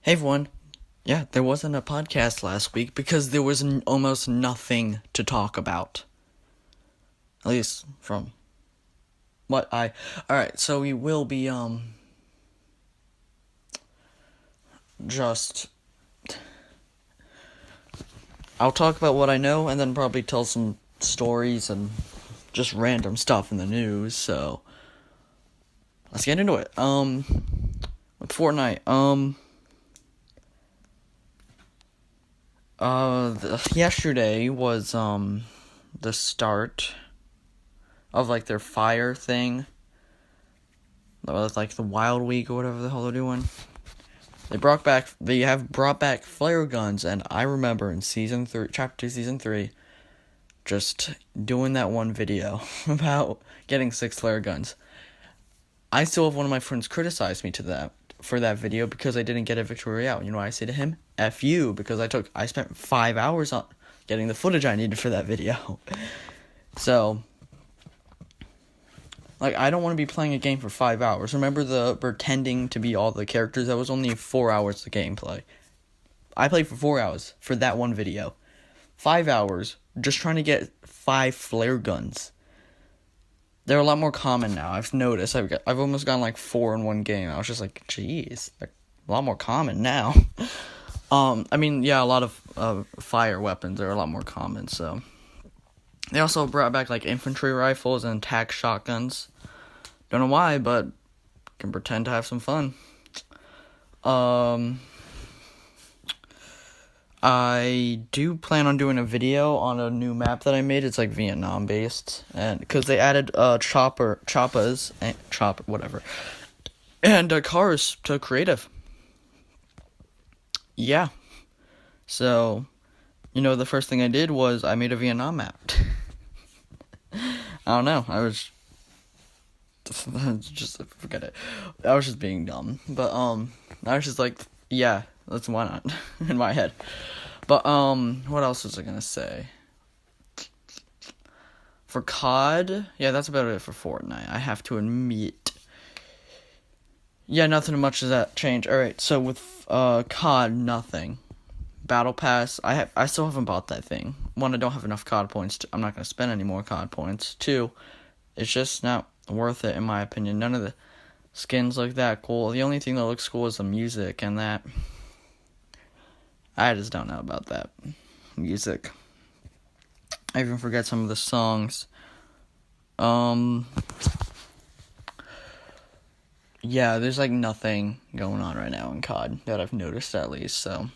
Hey everyone. Yeah, there wasn't a podcast last week because there was almost nothing to talk about. At least from what I. Alright, so we will be, just. I'll talk about what I know and then probably tell some stories and just random stuff in the news, so. Let's get into it. With Fortnite, yesterday was, the start of, like, their fire thing. Like, the Wild Week or whatever the hell they're doing. They have brought back flare guns, and I remember in chapter 2, season 3, just doing that one video about getting 6 flare guns. I still have one of my friends criticize me for that video because I didn't get a victory royale. You know what I say to him? F you, because I spent 5 hours on getting the footage I needed for that video. So, like, I don't want to be playing a game for 5 hours. Remember the pretending to be all the characters? That was only 4 hours of gameplay. I played for 4 hours for that one video. 5 hours just trying to get 5 flare guns. They're a lot more common now. I've noticed. I've almost gotten like 4 in one game. I was just like, geez, they're a lot more common now. I mean, yeah, a lot of fire weapons are a lot more common. So they also brought back like infantry rifles and attack shotguns. Don't know why, but can pretend to have some fun. I do plan on doing a video on a new map that I made. It's like Vietnam based, and because they added choppas, whatever, and cars to creative. Yeah, so the first thing I did was I made a Vietnam map. I don't know. I was just forget it. I was just being dumb, but I was just like, yeah, why not in my head. But what else was I gonna say? For COD, yeah, that's about it for Fortnite. I have to admit. Yeah, nothing much does that change. All right, so with COD, nothing. Battle Pass, I still haven't bought that thing. One, I don't have enough COD points. I'm not gonna spend any more COD points. 2, it's just not worth it in my opinion. None of the skins look that cool. The only thing that looks cool is the music, and that I just don't know about that music. I even forget some of the songs. Yeah, there's like nothing going on right now in COD that I've noticed, at least. So,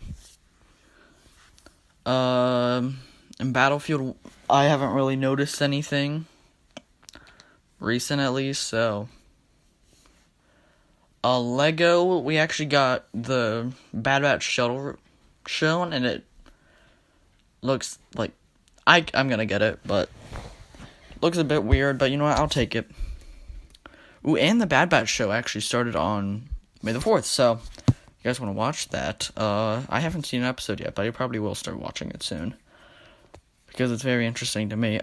in Battlefield, I haven't really noticed anything recent, at least. So, Lego, we actually got the Bad Batch shuttle shown, and it looks like I'm gonna get it, but looks a bit weird, but you know what, I'll take it. Ooh, and the Bad Batch show actually started on May the 4th, so if you guys want to watch that, I haven't seen an episode yet, but I probably will start watching it soon, because it's very interesting to me.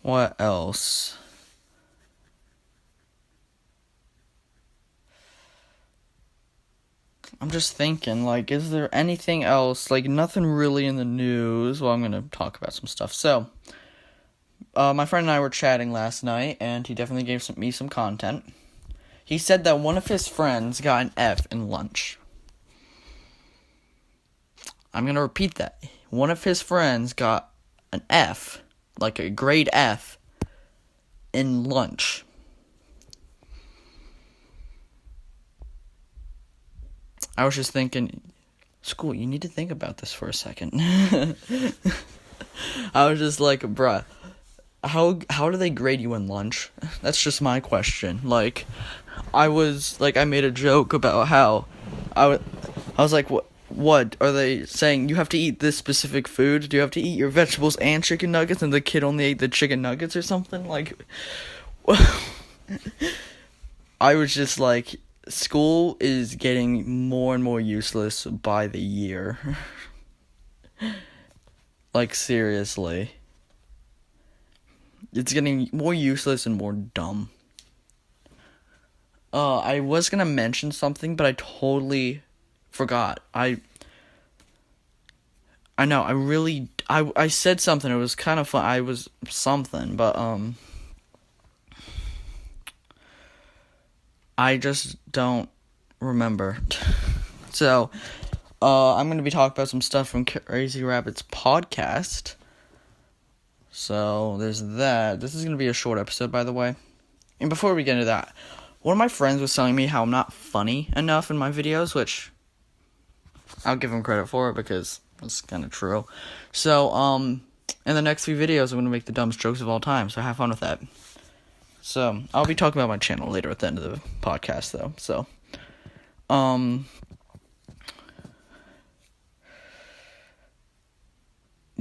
What else? I'm just thinking, like, is there anything else? Like, nothing really in the news. Well, I'm gonna talk about some stuff. So, my friend and I were chatting last night, and he definitely gave me some content. He said that one of his friends got an F in lunch. I'm gonna repeat that. One of his friends got an F, like a grade F, in lunch. I was just thinking, school, you need to think about this for a second. I was just like, bruh, how do they grade you in lunch? That's just my question. Like, I made a joke about how I was like, what are they saying? You have to eat this specific food? Do you have to eat your vegetables and chicken nuggets, and the kid only ate the chicken nuggets or something? Like, I was just like, school is getting more and more useless by the year. Like, seriously. It's getting more useless and more dumb. I was gonna mention something, but I totally forgot. I know, I said something, it was kind of fun, I was something, but, I just don't remember. So, I'm gonna be talking about some stuff from Crazy Rabbit's podcast. So, there's that. This is gonna be a short episode, by the way. And before we get into that, one of my friends was telling me how I'm not funny enough in my videos, which I'll give him credit for it because it's kind of true. So, in the next few videos, I'm going to make the dumbest jokes of all time, so have fun with that. So, I'll be talking about my channel later at the end of the podcast, though. So,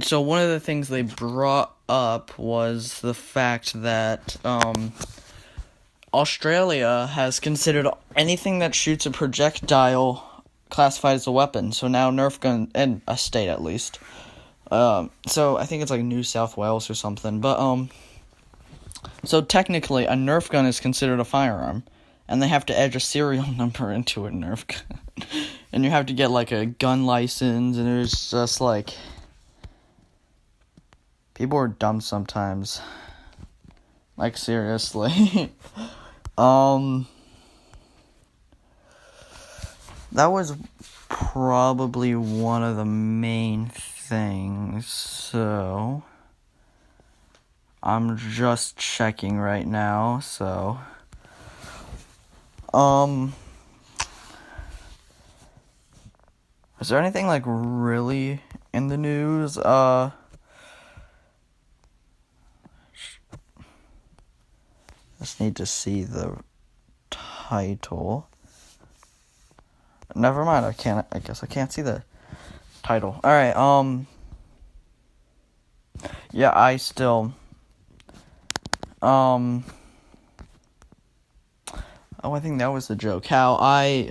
so one of the things they brought up was the fact that, Australia has considered anything that shoots a projectile classified as a weapon. So now Nerf gun, in a state at least. So I think it's like New South Wales or something. But, so technically a Nerf gun is considered a firearm. And they have to edge a serial number into a Nerf gun. And you have to get like a gun license. And there's just like, people are dumb sometimes. Like, seriously. That was probably one of the main things, so I'm just checking right now, so, is there anything, like, really in the news? Just need to see the title. Never mind, I guess I can't see the title. Alright, yeah, I still, oh, I think that was the joke. No, I'm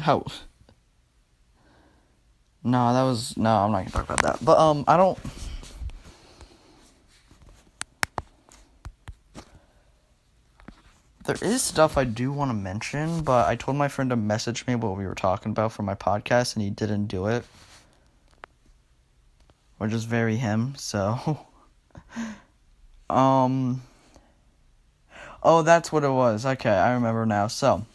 not gonna talk about that. But, I don't, there is stuff I do want to mention, but I told my friend to message me what we were talking about for my podcast, and he didn't do it. Which is very him, so. Oh, that's what it was. Okay, I remember now. So,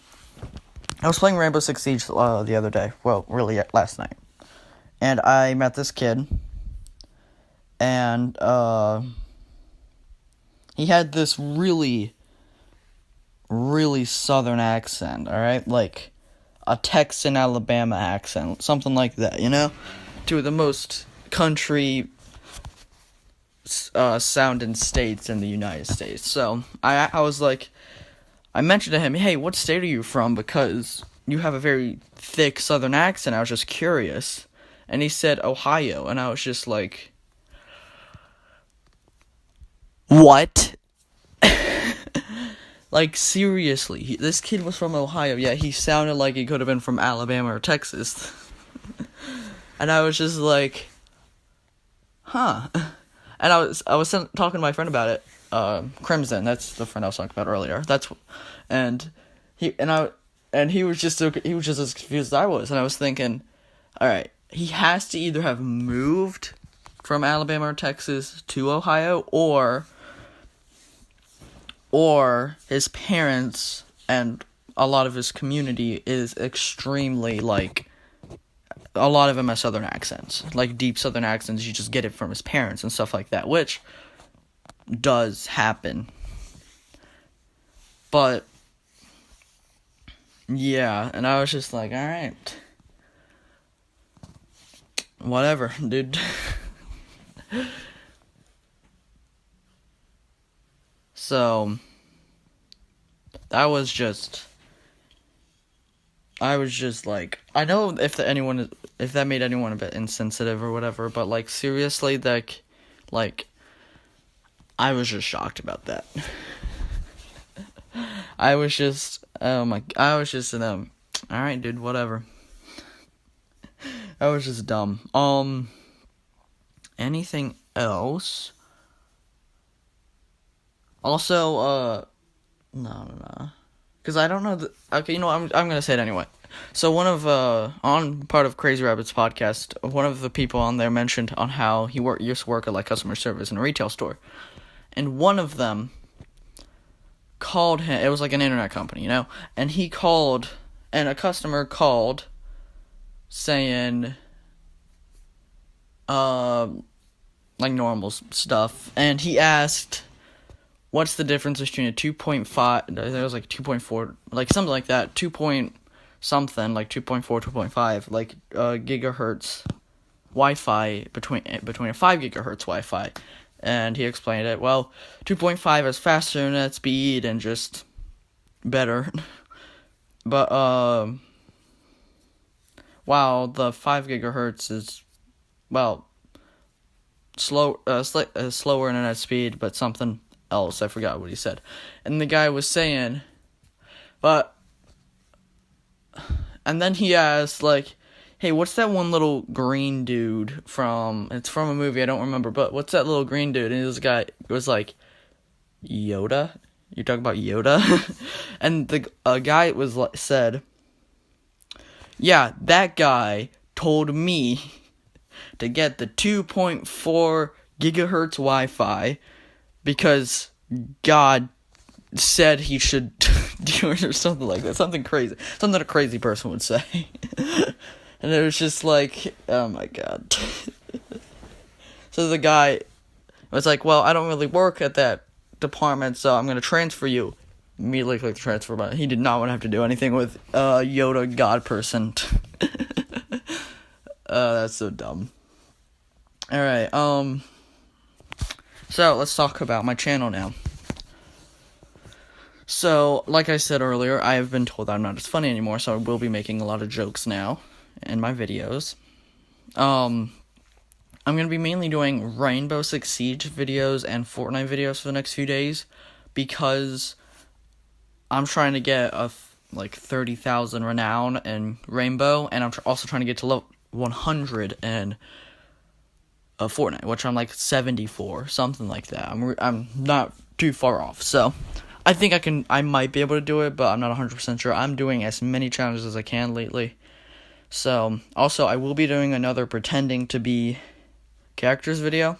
I was playing Rainbow Six Siege the other day. Well, really, last night. And I met this kid. And, he had this really southern accent, alright? Like, a Texan, Alabama accent. Something like that, you know? Two of the most country sounding states in the United States. So, I was like, I mentioned to him, hey, what state are you from? Because you have a very thick southern accent. I was just curious. And he said, Ohio. And I was just like, what? Like, seriously, this kid was from Ohio. Yeah, he sounded like he could have been from Alabama or Texas. And I was just like, huh. And I was talking to my friend about it. Crimson, that's the friend I was talking about earlier. And he was just as confused as I was. And I was thinking, all right, he has to either have moved from Alabama or Texas to Ohio, or his parents and a lot of his community is extremely, like, a lot of them have southern accents. Like, deep southern accents, you just get it from his parents and stuff like that, which does happen. But, yeah, and I was just like, alright. Whatever, dude. So, I was just like, I know if that made anyone a bit insensitive or whatever, but, like, seriously, like, I was just shocked about that. I was just, alright, dude, whatever. I was just dumb. Anything else? Also, no. because I don't know. Okay, I'm gonna say it anyway. So one of on part of Crazy Rabbit's podcast, one of the people on there mentioned on how he used to work at like customer service in a retail store, and one of them called him. It was like an internet company, and he called, and a customer called, saying, like normal stuff, and he asked, what's the difference between a 2.5, there was like 2.4, like something like that, 2 point something, like 2.4, 2.5, like gigahertz Wi-Fi between a 5 gigahertz Wi-Fi, and he explained it. Well, 2.5 is faster internet speed and just better, but while the 5 gigahertz is, well, slower internet speed, but something else. I forgot what he said. And the guy was saying, and then he asked, like, hey, what's that one little green dude it's from a movie, I don't remember, but what's that little green dude? And this guy was like, Yoda? You talking about Yoda? And the guy said, yeah, that guy told me to get the 2.4 gigahertz Wi-Fi because God said he should do it or something like that. Something crazy. Something a crazy person would say. And it was just like, oh my God. So the guy was like, well, I don't really work at that department, so I'm going to transfer you. Immediately click the transfer button. He did not want to have to do anything with Yoda God person. That's so dumb. Alright, so let's talk about my channel now. So, like I said earlier, I have been told that I'm not as funny anymore, so I will be making a lot of jokes now in my videos. I'm going to be mainly doing Rainbow Six Siege videos and Fortnite videos for the next few days, because I'm trying to get 30,000 renown in Rainbow, and I'm also trying to get to level 100 in Fortnite, which I'm like 74, something like that. I'm not too far off, so I think I might be able to do it, but I'm not 100% sure. I'm doing as many challenges as I can lately. So, also, I will be doing another pretending to be characters video.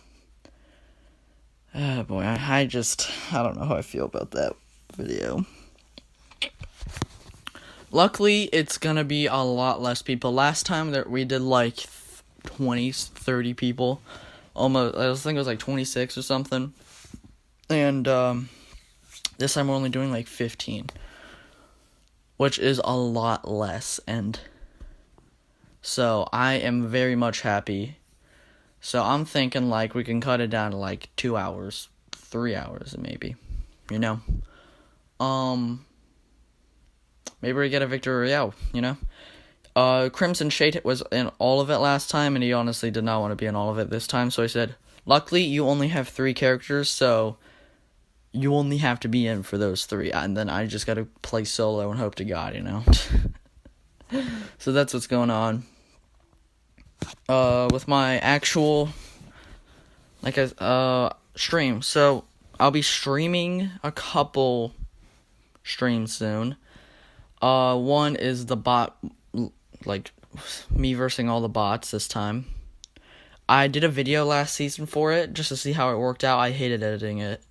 Oh boy, I don't know how I feel about that video. Luckily, it's gonna be a lot less people. Last time that we did like 20, 30 people. Almost, I think it was like 26 or something. And, this time we're only doing like 15. Which is a lot less, and so I am very much happy. So I'm thinking like we can cut it down to like 2 hours, 3 hours maybe, maybe we get a victory royale, Crimson Shade was in all of it last time, and he honestly did not want to be in all of it this time, so I said, luckily you only have 3 characters, so you only have to be in for those 3, and then I just gotta play solo and hope to God, So that's what's going on. With my actual, stream. So, I'll be streaming a couple streams soon. One is the bot, me versing all the bots this time. I did a video last season for it, just to see how it worked out. I hated editing it.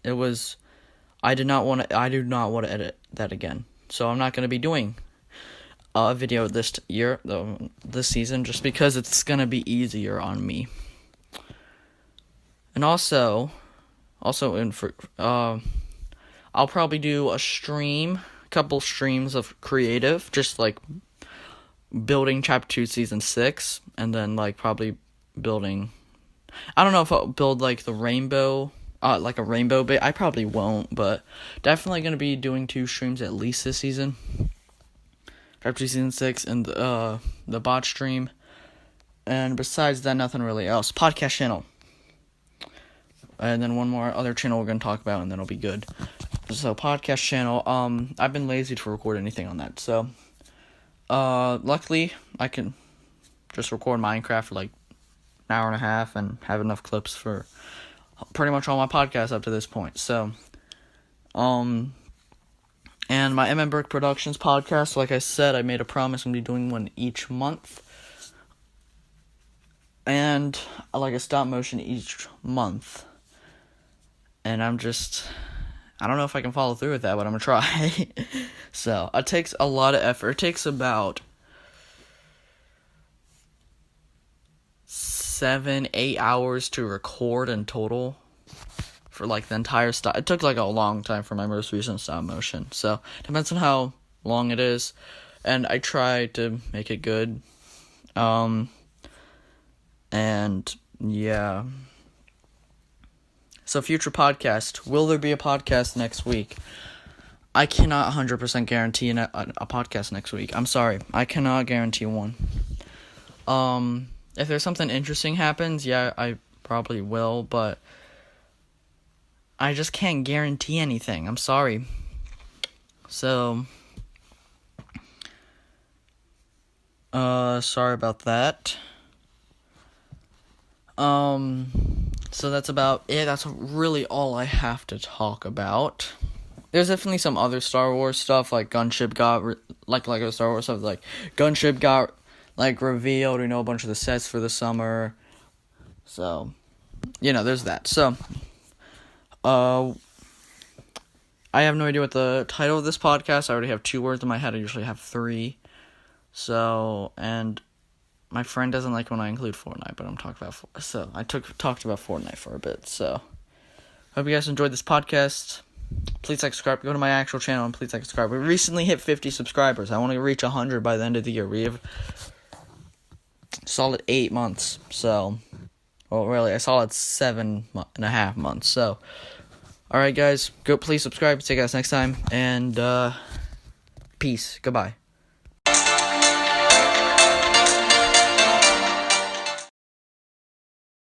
I do not want to edit that again. So I'm not going to be doing a video this season, just because it's going to be easier on me. And also I'll probably do a couple streams of creative, just like building Chapter 2 Season 6, and then probably building, I don't know if I'll build the rainbow, a rainbow bit. I probably won't, but definitely going to be doing 2 streams at least this season. Chapter 2 Season 6 and the bot stream. And besides that, nothing really else. Podcast channel. And then one more other channel we're going to talk about, and then it'll be good. So, podcast channel. I've been lazy to record anything on that. So, luckily, I can just record Minecraft for an hour and a half and have enough clips for pretty much all my podcasts up to this point. So, And my MM Burke Productions podcast, like I said, I made a promise I'm going to be doing one each month. And I like a stop motion each month. And I don't know if I can follow through with that, but I'm going to try. So, it takes a lot of effort. It takes about 7-8 hours to record in total for like the entire stop. It took like a long time for my most recent stop motion. So, depends on how long it is. And I try to make it good. And yeah. So, future podcast. Will there be a podcast next week? I cannot 100% guarantee a podcast next week. I'm sorry. I cannot guarantee one. If there's something interesting happens, yeah, I probably will, but I just can't guarantee anything. I'm sorry. So, sorry about that. So that's about it. That's really all I have to talk about. There's definitely some other Star Wars stuff, like Gunship got, like Lego Star Wars stuff, like Gunship got, like, revealed, a bunch of the sets for the summer. So, there's that. So, I have no idea what the title of this podcast. I already have 2 words in my head. I usually have 3. So, and my friend doesn't like when I include Fortnite, but I'm talking about so I talked about Fortnite for a bit. So, hope you guys enjoyed this podcast. Please subscribe. Go to my actual channel and please subscribe. We recently hit 50 subscribers. I want to reach 100 by the end of the year. We have solid 8 months. So, well, really, a solid 7.5 months. So, all right, guys, please subscribe. See you guys next time, and peace. Goodbye.